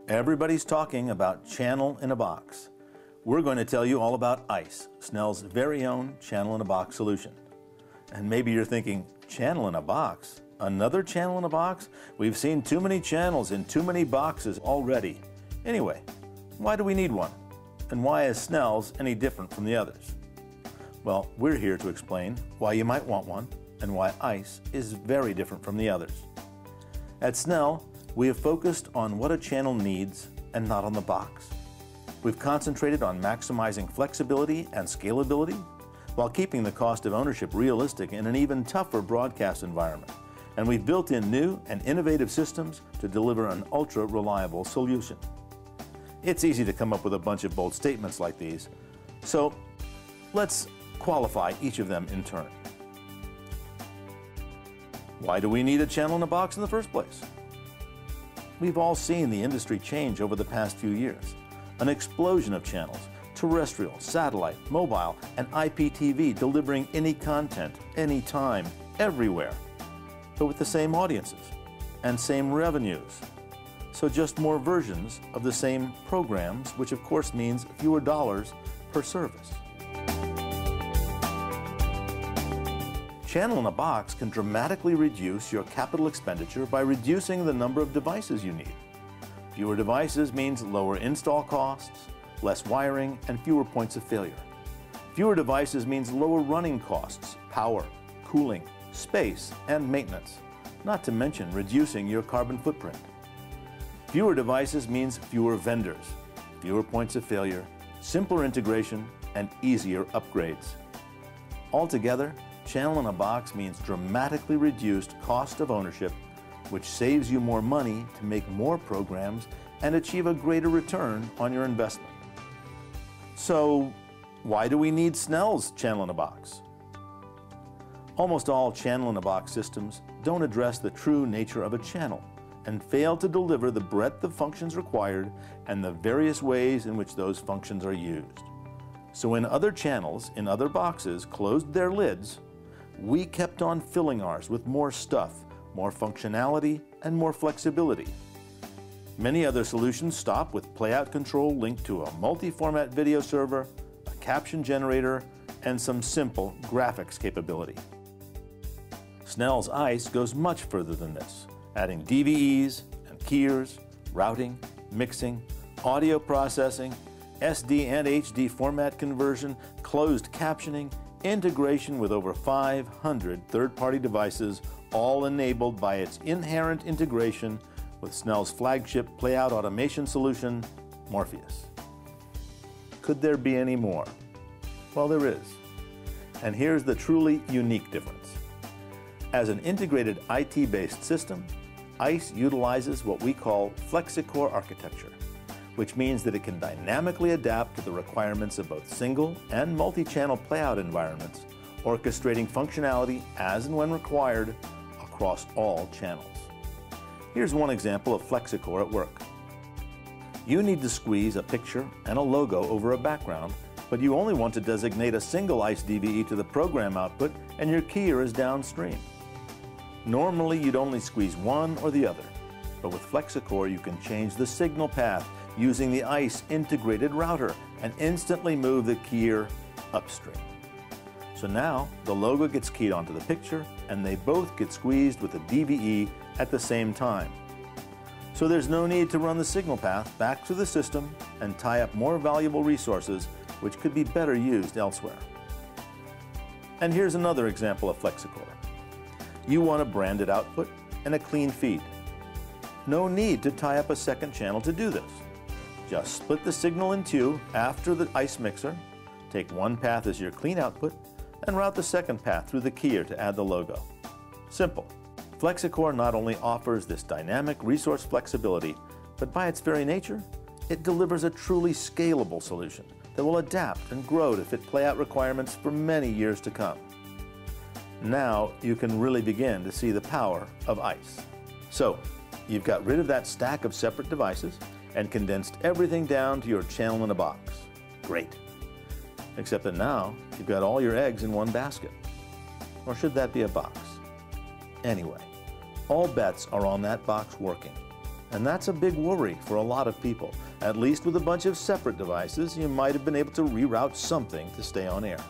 Everybody's talking about channel in a box. We're going to tell you all about ICE, Snell's very own channel in a box solution. And maybe you're thinking, channel in a box? Another channel in a box? We've seen too many channels in too many boxes already. Anyway, why do we need one? And why is Snell's any different from the others? Well, we're here to explain why you might want one and why ICE is very different from the others. At Snell, we have focused on what a channel needs and not on the box. We've concentrated on maximizing flexibility and scalability while keeping the cost of ownership realistic in an even tougher broadcast environment. And we've built in new and innovative systems to deliver an ultra-reliable solution. It's easy to come up with a bunch of bold statements like these, so let's qualify each of them in turn. Why do we need a channel in a box in the first place? We've all seen the industry change over the past few years. An explosion of channels, terrestrial, satellite, mobile, and IPTV delivering any content, anytime, everywhere, but with the same audiences and same revenues. So just more versions of the same programs, which of course means fewer dollars per service. Channel in a box can dramatically reduce your capital expenditure by reducing the number of devices you need. Fewer devices means lower install costs, less wiring, and fewer points of failure. Fewer devices means lower running costs, power, cooling, space, and maintenance, not to mention reducing your carbon footprint. Fewer devices means fewer vendors, fewer points of failure, simpler integration, and easier upgrades. Altogether, channel in a box means dramatically reduced cost of ownership, which saves you more money to make more programs and achieve a greater return on your investment. So, why do we need Snell's channel in a box? Almost all channel in a box systems don't address the true nature of a channel and fail to deliver the breadth of functions required and the various ways in which those functions are used. So when other channels in other boxes closed their lids, we kept on filling ours with more stuff, more functionality, and more flexibility. Many other solutions stop with playout control linked to a multi-format video server, a caption generator, and some simple graphics capability. Snell's ICE goes much further than this, adding DVEs and keyers, routing, mixing, audio processing, SD and HD format conversion, closed captioning, integration with over 500 third-party devices, all enabled by its inherent integration with Snell's flagship playout automation solution, Morpheus. Could there be any more? Well, there is. And here's the truly unique difference. As an integrated IT-based system, ICE utilizes what we call FlexiCore architecture, which means that it can dynamically adapt to the requirements of both single and multi-channel playout environments, orchestrating functionality as and when required across all channels. Here's one example of FlexiCore at work. You need to squeeze a picture and a logo over a background, but you only want to designate a single ICE DVE to the program output and your keyer is downstream. Normally you'd only squeeze one or the other, but with FlexiCore you can change the signal path using the ICE integrated router and instantly move the keyer upstream. So now the logo gets keyed onto the picture and they both get squeezed with the DVE at the same time. So there's no need to run the signal path back to the system and tie up more valuable resources which could be better used elsewhere. And here's another example of FlexiCore. You want a branded output and a clean feed. No need to tie up a second channel to do this. Just split the signal in two after the ICE mixer, take one path as your clean output, and route the second path through the keyer to add the logo. Simple. FlexiCore not only offers this dynamic resource flexibility, but by its very nature, it delivers a truly scalable solution that will adapt and grow to fit playout requirements for many years to come. Now you can really begin to see the power of ICE. So, you've got rid of that stack of separate devices and condensed everything down to your channel in a box. Great. Except that now you've got all your eggs in one basket. Or should that be a box? Anyway, all bets are on that box working. And that's a big worry for a lot of people. At least with a bunch of separate devices, you might have been able to reroute something to stay on air.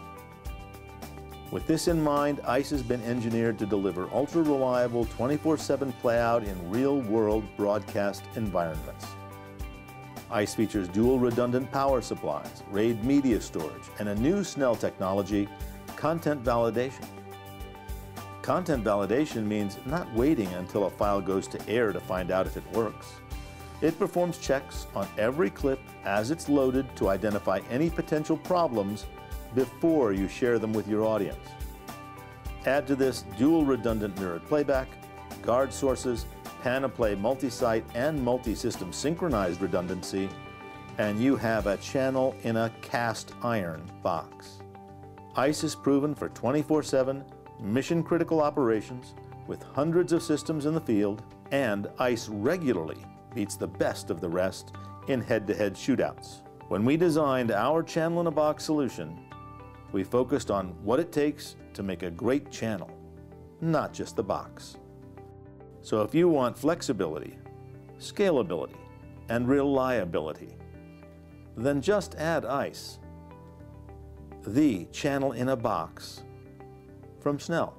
With this in mind, ICE has been engineered to deliver ultra-reliable 24/7 playout in real-world broadcast environments. ICE features dual redundant power supplies, RAID media storage, and a new Snell technology, content validation. Content validation means not waiting until a file goes to air to find out if it works. It performs checks on every clip as it's loaded to identify any potential problems before you share them with your audience. Add to this dual redundant mirrored playback, guard sources, pan-and-play multi-site and multi-system synchronized redundancy, and you have a channel in a cast iron box. ICE is proven for 24/7 mission-critical operations with hundreds of systems in the field, and ICE regularly beats the best of the rest in head-to-head shootouts. When we designed our channel-in-a-box solution, we focused on what it takes to make a great channel, not just the box. So if you want flexibility, scalability, and reliability, then just add ICE, the channel in a box from Snell.